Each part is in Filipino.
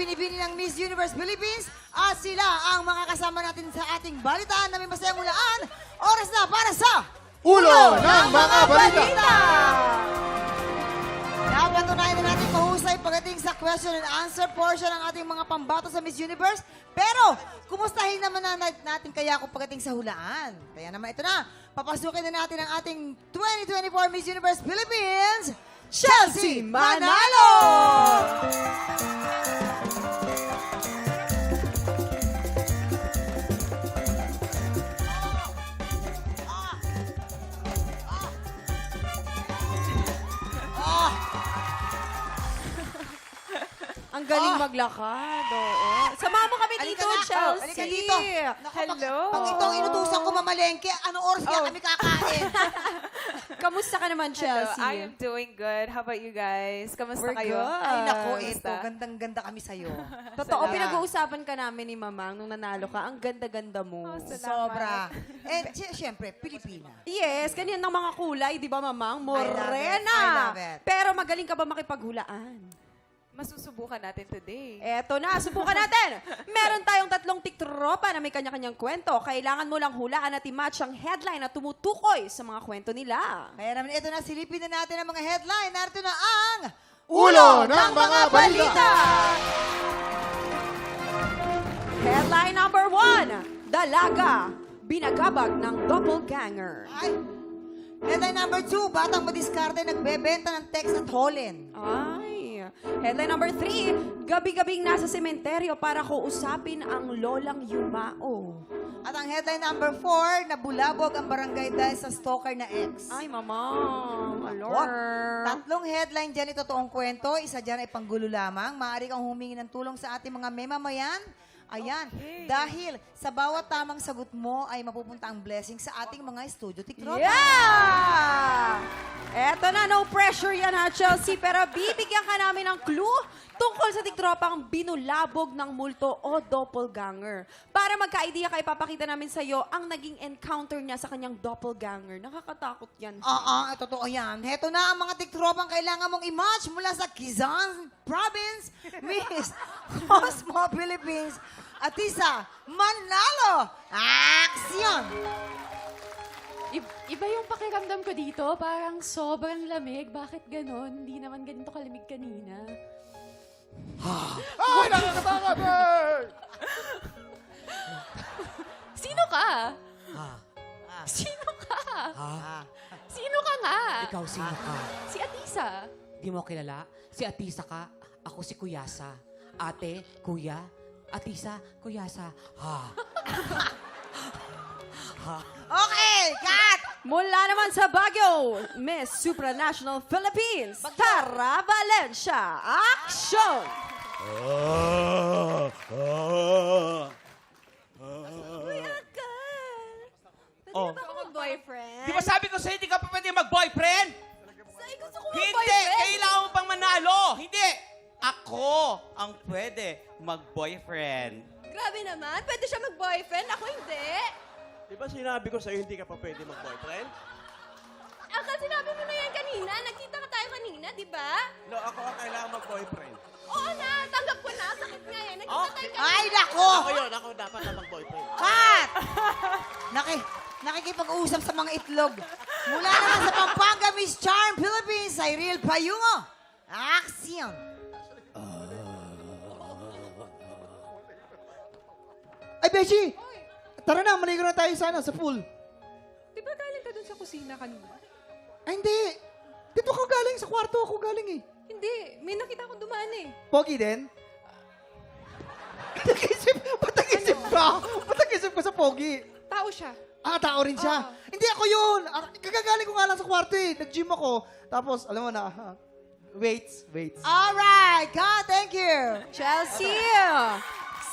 binibini ng Miss Universe Philippines at sila ang makakasama natin sa ating balitaan na may masayang hulaan. Oras na para sa Ulo ng mga balita! Napatunayan na natin mahusay pagdating sa question and answer portion ng ating mga pambato sa Miss Universe. Pero, kumustahin naman natin kaya kung pagdating sa hulaan? Kaya naman ito na, papasukin na natin ang ating 2024 Miss Universe Philippines, Chelsea Manalo! Ang galing maglakad, oo. Samahan mo kami Halika dito, na. Chelsea. Halika dito. Naku, Hello. Pag itong inutusan ko mamalengke, anong oras kaya kami kakain? Kamusta ka naman, Hello, Chelsea? I am doing good. How about you guys? Kamusta We're kayo? good. Ay, naku, ito. Kamusta? Gandang-ganda kami sa'yo. Totoo, Salamat. pinag-uusapan ka namin ni Mamang nung nanalo ka. Ang ganda-ganda mo. Oh, salamat. Sobra. And syempre, Pilipina. Yes, ganyan ng mga kulay, di ba, Mamang? Morena. I love it. Pero magaling ka ba makipaghulaan? Masusubukan natin today. Eto na, subukan natin. Meron tayong tatlong tiktropa na may kanya-kanyang kwento. Kailangan mo lang hulaan at i-match ang headline na tumutukoy sa mga kwento nila. Kaya naman ito na, silipin na natin ang mga headline. Narito na ang Ulo ng mga balita! Headline number 1, Dalaga, binagabag ng doppelganger. Ay! Headline number 2, batang madiskarte nagbebenta ng text at Holland. Ay. Headline number 3, gabi-gabing nasa sementeryo para kausapin ang lolang yumao. At ang headline number 4, nabulabog ang barangay dahil sa stalker na ex. Ay, mamang. Wag. Tatlong headline dyan, totoong kwento. Isa dyan ay panggulo lamang. Maaari kang humingi ng tulong sa ating mga memamayan. Ayan. Okay. Dahil sa bawat tamang sagot mo ay mapupunta ang blessing sa ating mga studio tiktropa. Yeah! Eto na, no pressure yan ha, Chelsea. Pero bibigyan ka namin ng clue tungkol sa tiktropang binulabog ng multo o doppelganger. Para magka-idea ka, ipapakita namin sa'yo ang naging encounter niya sa kanyang doppelganger. Nakakatakot yan. Totoo yan. Heto na ang mga tiktropang kailangan mong i-match mula sa Quezon Province, Miss Cosmo Philippines, Atisa Manalo. Aksyon! Iba yung pakiramdam ko dito. Parang sobrang lamig. Bakit ganon? Hindi naman ganito kalamig kanina. Ay, nakakatakot eh! Sino ka? Ah. Sino ka? Ah. Sino ka nga? Ikaw sino ka? Si Atisa. Di mo kilala? Si Atisa ka, ako si Kuyasa. Ate, kuya, Atisa, Kuyasa. Ha? Okay, cut! Mula naman sa Baguio, Miss Supranational Philippines, Tara Valencia. Action! Oh. Boyfriend? Di ba sabi ko sa'yo, di ka pa pwede mag-boyfriend? Gusto ko Hindi! Kailangan mo pang manalo! Hindi! Ako ang pwede mag-boyfriend. Grabe naman, pwede siya mag-boyfriend, ako hindi. Di ba sinabi ko sa'yo hindi ka pa pwede mag-boyfriend? Sinabi mo na yan kanina, nagkita ka tayo kanina, di ba? No, ako ang kailangan mag-boyfriend. Oo na, tanggap ko na, sakit nga yan. Nagkita tayo kanina. Ay, nako! Ako yun, ako dapat na mag-boyfriend. Cut! Nakikipag-usap sa mga itlog. Mula naman sa Pampanga, Miss Charm Philippines, Cyril Payungo. Aksyon! Ay, Beshi! Tara na, maligo na tayo sana sa pool. Di ba galing ka dun sa kusina kanina? Ay, hindi. Dito ka galing, sa kwarto ako galing eh. Hindi. May nakita akong dumaan eh. Pogi din? Ba't nag-isip ka? Ba't nag-isip ka sa Pogi? Tao siya. Tao rin siya. Hindi ako yun. Kagagaling ko nga lang sa kwarto eh. Nag-gym ako. Tapos, alam mo na, weights. Alright, cut! Thank you! Chelsea,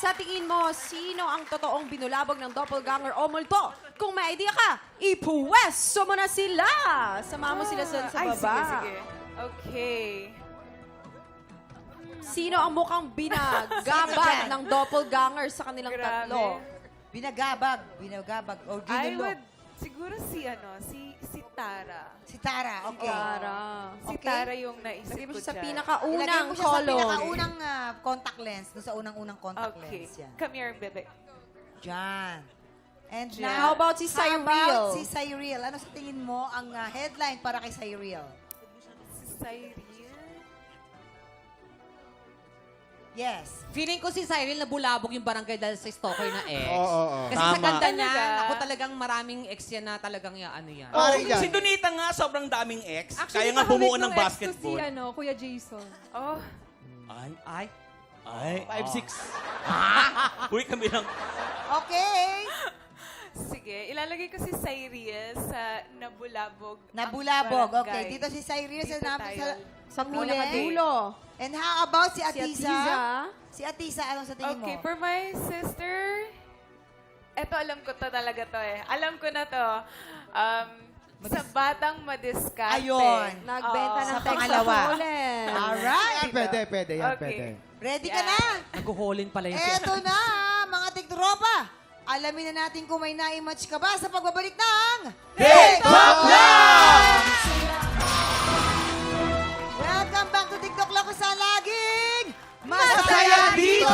sa tingin mo, sino ang totoong binulabog ng doppelganger o multo? Kung may idea ka, ipuwesto mo na sila. Samahan mo sila sa Ay, baba. sige. Okay. Sino ang mukhang binagabag ng doppelganger sa kanilang Grabe. tatlo? Binagabag. O I ginulo. would Siguro si Tara. Si Tara, okay. Tara. Si Okay. Tara yung naisip Lagay mo ko siya sa dyan. Ilagay pinakaunang mo siya sa column. pinakaunang contact lens. Doon sa unang-unang contact Okay. lens. Yan. Come here, bebe. Diyan. And Diyan. now, How about si how Cyril? about si Cyril? Ano sa tingin mo ang headline para kay Cyril? Si Cyril. Yes. Feeling ko si Cyril na bulabog yung barangay dahil sa stalker na ex. Oo. Kasi sa Tama. ganda niya, Talaga? ako talagang maraming ex yan na talagang ano yan. Parang yan. Si Donita nga, sobrang daming ex. Actually, Kaya nga kakamit bumuo nung ng ex ko basketball. Si Kuya Jason. Oh, Ay. 5'6". Uy, kami lang. Okay. sige. Ilalagay ko si Cyril sa Nabulabog. Nabulabog. Barangay. Okay. Dito si Cyril Dito tayo. Sa huli. pinakadulo. And how about si Si Atisa? Atiza. Si Atisa, anong sa tingin Okay, mo? for my sister, eto alam ko to talaga to eh. Alam ko na to. Sa batang madiskarte. Ayun. Nagbenta Oo. ng Sa text pangalawa. sa ulit. Alright. Yan, pwede. Yan, Okay. pwede. Ready ka Yan. na? Naghuhulin pala yung Eto na, mga tiktropa. Alamin na natin kung may na-match ka ba sa pagbabalik ng TikTok Lang! Welcome back to TikTok Lang kung saan laging Masaya dito!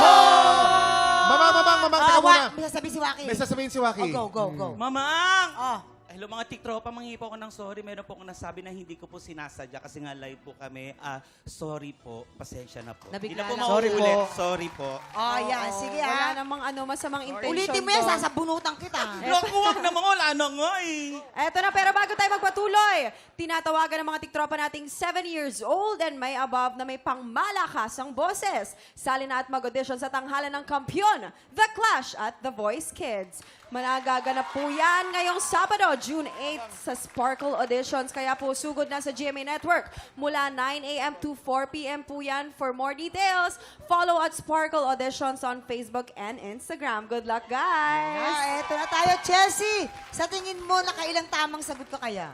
Mamang, teka muna. May sasabihin si Waki. May sasabihin si Waki. Oh, go. Mamang! Oh. Hello mga tiktropa, manghipo ko ng sorry. Meron po akong nasabi na hindi ko po sinasadya kasi nga live po kami. Sorry po, pasensya na po. Hindi Nabigla na po lang. Sorry mauulit. po. Sorry po. Oh, yan. Sige Wala ha. namang masamang intention Ulitin mo yan, doon. sasabunutan kita. Naku, wag naman, wala na nga eh. Eto na, pero bago tayo magpatuloy, tinatawagan ng mga tiktropa nating 7 years old and may above na may pangmalakasang boses. Sali na at mag-audition sa tanghalan ng kampyon, The Clash at The Voice Kids. Managaganap po yan ngayong Sabado, June 8 sa Sparkle Auditions. Kaya po sugod na sa GMA Network. Mula 9 a.m. to 4 p.m. po yan. For more details, follow at Sparkle Auditions on Facebook and Instagram. Good luck, guys! Eto na tayo, Chelsea. Sa tingin mo, nakailang tamang sagot ka kaya?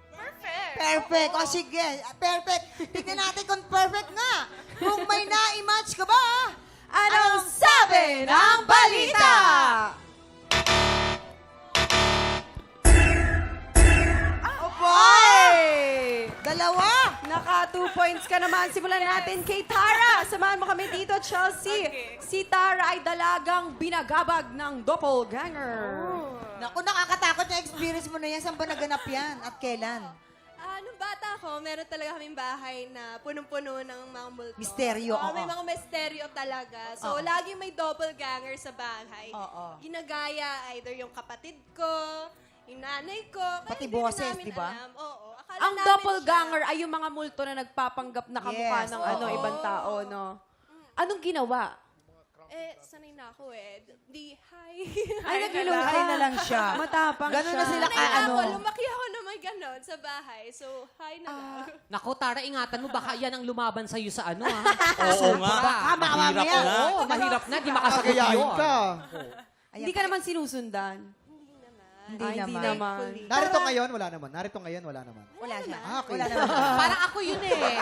Perfect. Perfect. O sige, perfect. Tignan natin kung perfect nga. Kung may na-match ka ba? Anong sabi ng balita? Oy! Dalawa. Naka 2 points ka naman. Simulan natin kay Tara. Samahan mo kami dito, Chelsea. Okay. Si Tara ay dalagang binagabag ng doppelganger. Naku, nakakatakot yung experience mo na yan. Saan ba naganap yan? At kailan? Nung bata ko, meron talaga kaming bahay na punong-puno ng mga multo. Misteryo, Oo, oo. may mga misteryo talaga. So, Oo. laging may doppelganger sa bahay. Oo. Ginagaya either yung kapatid ko, yung nanay ko. Kaya Pati hindi boses, na namin di ba? alam. Oo. Akala Ang namin doppelganger siya. ay yung mga multo na nagpapanggap na kamukha Yes, ng oo. ibang tao, no? Anong ginawa? Sanay na ako eh. Di, hi. Ay, Ay na lang siya. Matapang Ganun siya. na sila Sanay na ano. ako. Lumaki ako na may ganon sa bahay. So, hi na lang. Naku, Tara, ingatan mo, baka yan ang lumaban sa'yo sa ano, ha? Oo nga. Baka Mahirap mamaya. na. Oo, mahirap na, di makasagot Kagayahin yun. ka. Hindi ka naman sinusundan. Hindi Ay, hindi naman. Narito ngayon, wala naman. Wala siya. Okay. Wala naman. Parang ako yun eh.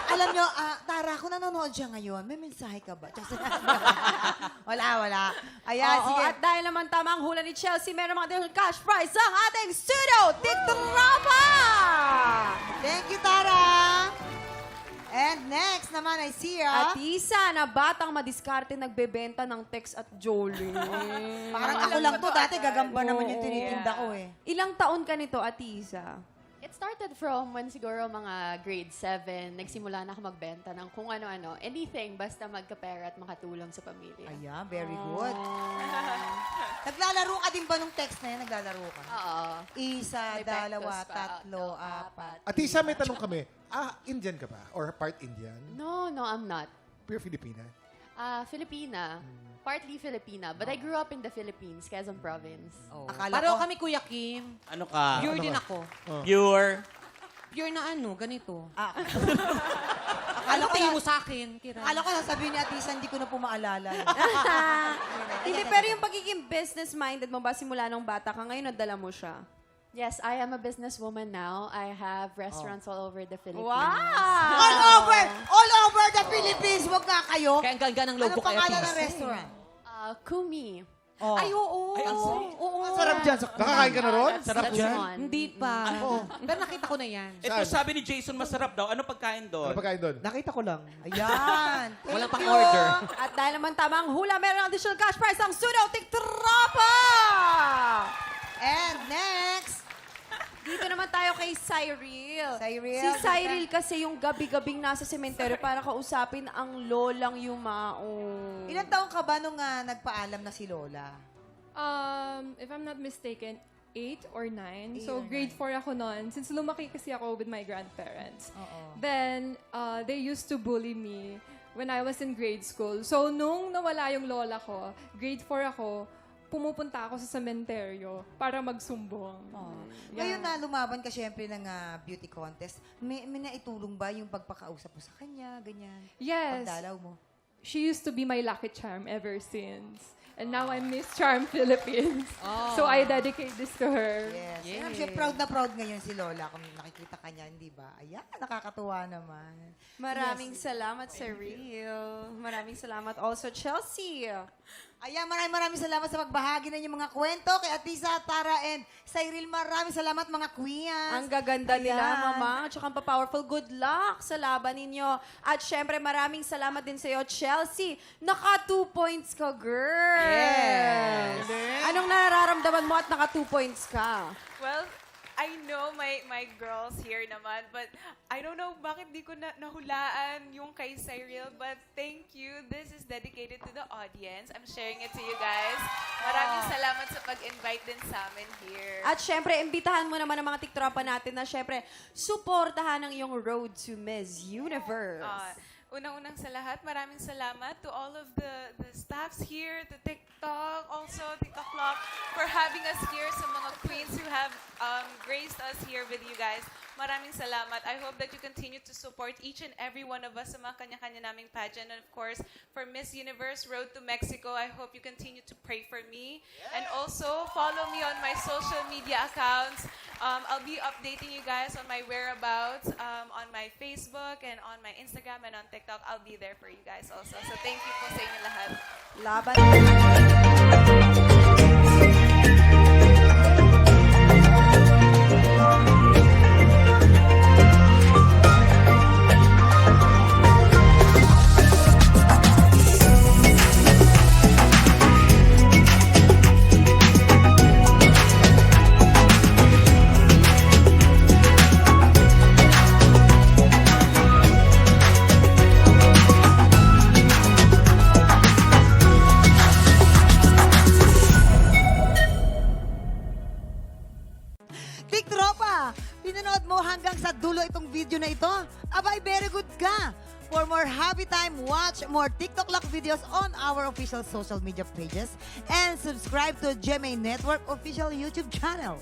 Alam nyo, Tara, kung nanonood siya ngayon, may mensahe ka ba? wala. Ayan, Oo, sige. at dahil naman tama ang hula ni Chelsea, meron mga additional cash prize ang ating studio TikTok-rapa! Thank you, Tara. And next naman ay Sia. At isa na batang madiskarte nagbebenta ng text at jewelry. Parang ako lang to. Dati gagamba naman yung tinitinda ko eh. Ilang taon ka nito, Atisa? It started from when siguro mga grade 7, nagsimula na ako magbenta ng kung ano-ano. Anything, basta magkapera at makatulong sa pamilya. Ayan, very good. Naglalaro ka din ba nung text na yan? Naglalaro ka? Oo. Isa, May dalawa, pectos pa. tatlo, apat. Atisa, may tanong kami. Indian ka ba? Or part Indian? No, I'm not. Pure Filipina? Filipina. Partly Filipina. But I grew up in the Philippines, Quezon Province. Akala Pareho ko- kami, Kuya Kim. Ano ka? Pure din ako. Pure. Pure na ano, ganito. Akala Ano ko, tingin mo sa akin, Kira? akala ko sasabihin ni Atisa, hindi ko na po maalala. Hindi, pero yung pagiging business-minded mo ba simula nung bata ka, ngayon nadala mo siya? Yes, I am a businesswoman now. I have restaurants all over the Philippines. All over the Philippines. Huwag nga kayo. Kaya ang ganda ng Ano logo kay pangalan Atisa. ng restaurant? Kumi. Oh. Ay, oo. Ay, ang sarap. Oo. Sarap dyan. Nakakain ka na ron? Sarap That's dyan. one. Hindi pa. Pero nakita ko na yan. Ito sabi ni Jason, masarap daw. Ano pagkain doon? Ano pagkain doon? Nakita ko lang. Ayan. Walang Thank pang-order. you. At dahil naman tamang hula, meron ng additional cash prize ang Suno Tiktropa! And next, Dito naman tayo kay Cyril. Cyril, Si Cyril kasi yung gabi-gabing nasa sementeryo para kausapin ang lolang yumao. ilang taong ka ba nung nagpaalam na si Lola? If I'm not mistaken, 8 or 9. 8 So, or grade 4 ako noon. Since lumaki kasi ako with my grandparents. Oo. Then, they used to bully me when I was in grade school. So, nung nawala yung lola ko, grade 4 ako, pumupunta ako sa sementeryo para magsumbong. Ngayon na lumaban ka syempre ng beauty contest, may naitulong ba yung pagpakausap mo sa kanya, ganyan? Yes. Pagdalaw mo? She used to be my lucky charm ever since. And now I'm Miss Charm Philippines. So I dedicate this to her. Yes. And I'm sure proud na proud ngayon si Lola kung nakikita ka niya, hindi ba? Ayan, nakakatuwa naman. Maraming salamat, Cyril. Maraming salamat also, Chelsea. Ayan, maraming salamat sa pagbahagi ng inyong mga kwento kay Atisa, Tara, and Cyril. Maraming salamat mga queens. Ang gaganda nila, Ayan. mama. At saka ang pa-powerful. Good luck sa laban ninyo. At syempre, maraming salamat din sa'yo, Chelsea. Naka 2 points ka, girl. Yes. Anong nararamdaman mo at naka 2 points ka? Well, I know my girls here naman, but I don't know bakit di ko nahulaan yung kay Cyril, but thank you. This is dedicated to the audience. I'm sharing it to you guys. Maraming salamat sa pag-invite din sa amin here. At syempre, imbitahan mo naman ang mga tiktropa natin na syempre, suportahan ang iyong road to Miss Universe. Unang-unang sa lahat, maraming salamat to all of the staffs here, to TikTok, also TikTok Vlog, for having us here, sa mga queens who have graced us here with you guys. Maraming salamat. I hope that you continue to support each and every one of us sa mga kanya-kanya naming pageant. And of course, for Miss Universe Road to Mexico, I hope you continue to pray for me. And also, follow me on my social media accounts. I'll be updating you guys on my whereabouts on my Facebook and on my Instagram and on TikTok. I'll be there for you guys also. So thank you po sa inyo lahat. Laban. Tiktropa, pinanood mo hanggang sa dulo itong video na ito? Abay, very good ka! For more happy time, watch more TikTok Lock videos on our official social media pages and subscribe to GMA Network official YouTube channel.